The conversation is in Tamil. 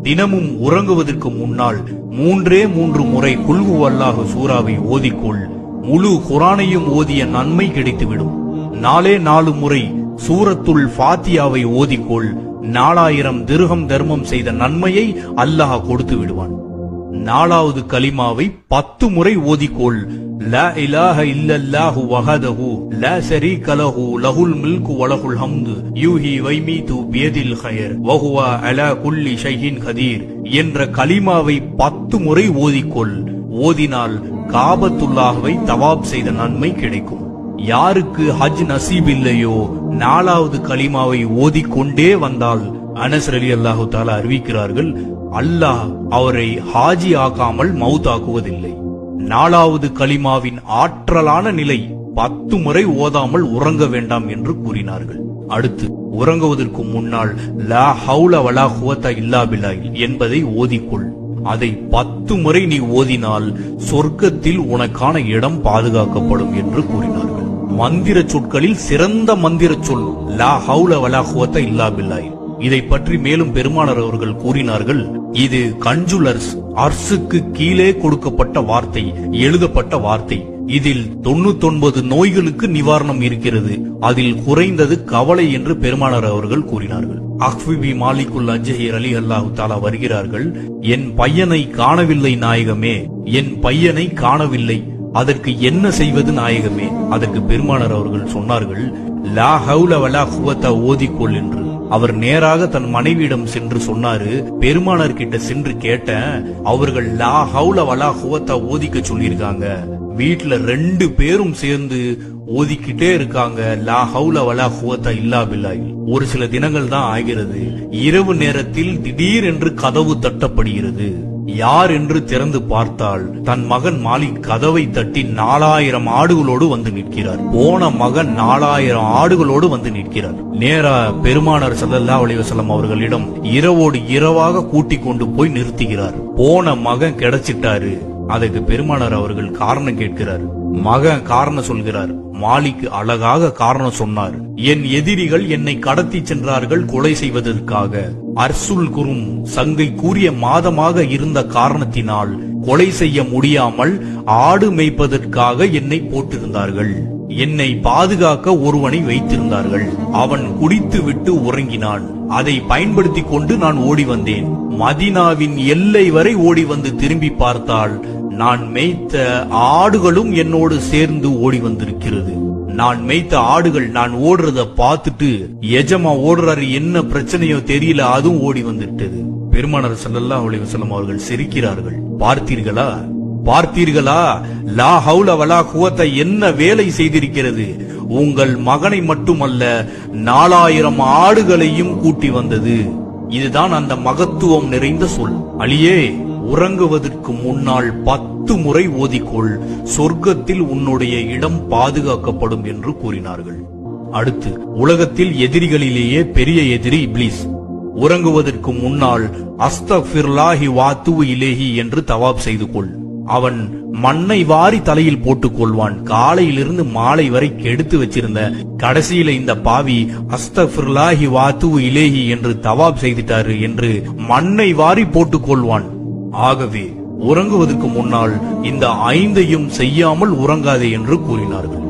தினமும் உறங்குவதற்கு முன்னால் 3 முறை குல் ஹுவல்லாஹு சூராவை ஓதிக்கொள். முழு குர்ஆனையும் ஓதிய நன்மை கிடைத்துவிடும். 4 முறை சூரத்துல் ஃபாத்தியாவை ஓதிக்கொள். 4000 திர்ஹம் தர்மம் செய்த நன்மையை அல்லாஹ் கொடுத்து விடுவான். 4வது கலிமாவை 10 முறை ஓதிக்கொள். லா இலாஹ இல்லல்லாஹு வஹதஹு லா ஷரீக லஹு லஹுல் முல்கு வ லஹுல் ஹம்து யூஹி வ யுமீது பியதில் கைர் வ ஹுவ அலா குல்லி ஷைஇன் கதீர் என்ற கலிமாவை 10 முறை ஓதிக்கொள். ஓதினால் காபத்துல்லாஹ்வை தவாப் செய்த நன்மை கிடைக்கும். யாருக்கு ஹஜ் நசீப் இல்லையோ 4வது கலிமாவை ஓதிக்கொண்டே வந்தால் அனஸ் ரலியல்லாஹு தஆலா அறிவிக்கிறார்கள், அல்லாஹ் அவரை ஹாஜி ஆக்காமல் மௌத்தாக்குவதில்லை. 4வது கலிமாவின் ஆற்றலான நிலை 10 முறை ஓதாமல் உறங்க வேண்டாம் என்று கூறினார்கள். அடுத்து உறங்குவதற்கு முன்னால் லா ஹவுல வலா குவத்த இல்லா பில்லாஹ் என்பதை ஓதிக்கொள். அதை 10 முறை நீ ஓதினால் சொர்க்கத்தில் உனக்கான இடம் பாதுகாக்கப்படும் என்று கூறினார்கள். மந்திர சொற்களில் சிறந்த மந்திர சொல் லா ஹவுல வலா குவத்த இல்லா பில்லாஹ். இதை பற்றி மேலும் பெருமானார் அவர்கள் கூறினார்கள், இது கஞ்சுலர்ஸ் அர்சுக்கு கீழே கொடுக்கப்பட்ட வார்த்தை, எழுதப்பட்ட வார்த்தை. இதில் 99 நோய்களுக்கு நிவாரணம் இருக்கிறது. அதில் குறைந்தது கவலை என்று பெருமானார் அவர்கள் கூறினார்கள். அஹ்விபி மாலிகுல் அஜ்ஹர் அலி அல்லாஹு தஆலா வருகிறார்கள், என் பையனை காணவில்லை நாயகமே, என் பையனை காணவில்லை, அதற்கு என்ன செய்வது நாயகமே? அதற்கு பெருமானார் அவர்கள் சொன்னார்கள், லா ஹவுல வலா குவத்த ஓதிக்கொள் என்று. அவர் நேராக தன் மனைவியிடம் சென்று சொன்னாரு. பெருமானார் கிட்ட சென்று கேட்டேன், அவர்கள் லா ஹவுல வலா குவத்த ஓதிக்க சொல்லியிருக்காங்க. வீட்டுல 2 பேரும் சேர்ந்து ஓதிக்கிட்டே இருக்காங்க, லா ஹவுல வலா குவத்த இல்லா பில்லாஹ். ஒரு சில தினங்கள் தான் ஆகிறது. இரவு நேரத்தில் திடீர் என்று கதவு தட்டப்படுகிறது. யார் என்று திறந்து பார்த்தால் தன் மகன் மாலிக் கதவை தட்டி 4000 ஆடுகளோடு வந்து நிற்கிறார். போன மகன் 4000 ஆடுகளோடு வந்து நிற்கிறார். நேரா பெருமானார் ஸல்லல்லாஹு அலைஹி வஸல்லம் அவர்களிடம் இரவோடு இரவாக கூட்டிக் கொண்டு போய் நிறுத்துகிறார். போன மகன் கிடைச்சிட்டாரு. அதுக்கு பெருமானார் அவர்கள் காரணம் கேட்கிறார். மகன் காரணம் சொல்கிறார். மாலிக் அழகாக காரணம் சொன்னார். என் எதிரிகள் என்னை கடத்தி சென்றார்கள் கொலை செய்வதற்காக. அர்சுல் குரும் சங்கை கூறிய மாதமாக இருந்த காரணத்தினால் கொலை செய்ய முடியாமல் ஆடு மேய்ப்பதற்காக என்னை போட்டிருந்தார்கள். என்னை பாதுகாக்க ஒருவனை வைத்திருந்தார்கள். அவன் குடித்து விட்டு உறங்கினான். அதை பயன்படுத்தி கொண்டு நான் ஓடி வந்தேன். மதீனாவின் எல்லை வரை ஓடி வந்து திரும்பி பார்த்தால் நான் மேய்த்த ஆடுகளும் என்னோடு சேர்ந்து ஓடி வந்திருக்கிறது. நான் மேய்த்த ஆடுகள் நான் ஓடுறத பார்த்துட்டு எஜமா ஓடுறாரு, என்ன பிரச்சனையோ தெரியல, அதுவும் ஓடி வந்துட்டது. பெருமானார் ஸல்லல்லாஹு அலைஹி வஸல்லம் அவர்கள் சிரிக்கிறார்கள். பார்த்தீர்களா பார்த்தீர்களா, லா ஹவுல வலா குவத்த என்ன வேலை செய்திருக்கிறது. உங்கள் மகனை மட்டுமல்ல 4000 ஆடுகளையும் கூட்டி வந்தது. இதுதான் அந்த மகத்துவம் நிறைந்த சொல். அலியே, உறங்குவதற்கு முன்னால் 10 முறை ஓதிக்கொள், சொர்க்கத்தில் உன்னுடைய இடம் பாதுகாக்கப்படும் என்று கூறினார்கள். அடுத்து உலகத்தில் எதிரிகளிலேயே பெரிய எதிரி இப்லீஸ். உறங்குவதற்கு முன்னால் அஸ்தக்ஃபிருல்லாஹி வாத்துவு இலேஹி என்று தவாப் செய்து கொள். அவன் மண்ணை வாரி தலையில் போட்டுக் கொள்வான். காலையிலிருந்து மாலை வரை கெடுத்து வச்சிருந்த கடைசியில இந்த பாவி அஸ்தக்ஃபிருல்லாஹி வாத்துவு இலேஹி என்று தவாப் செய்துட்டாரு என்று மண்ணை வாரி போட்டுக் கொள்வான். ஆகவே உறங்குவதற்கு முன்னால் இந்த 5ஐயும் செய்யாமல் உறங்காதே என்று கூறினார்கள்.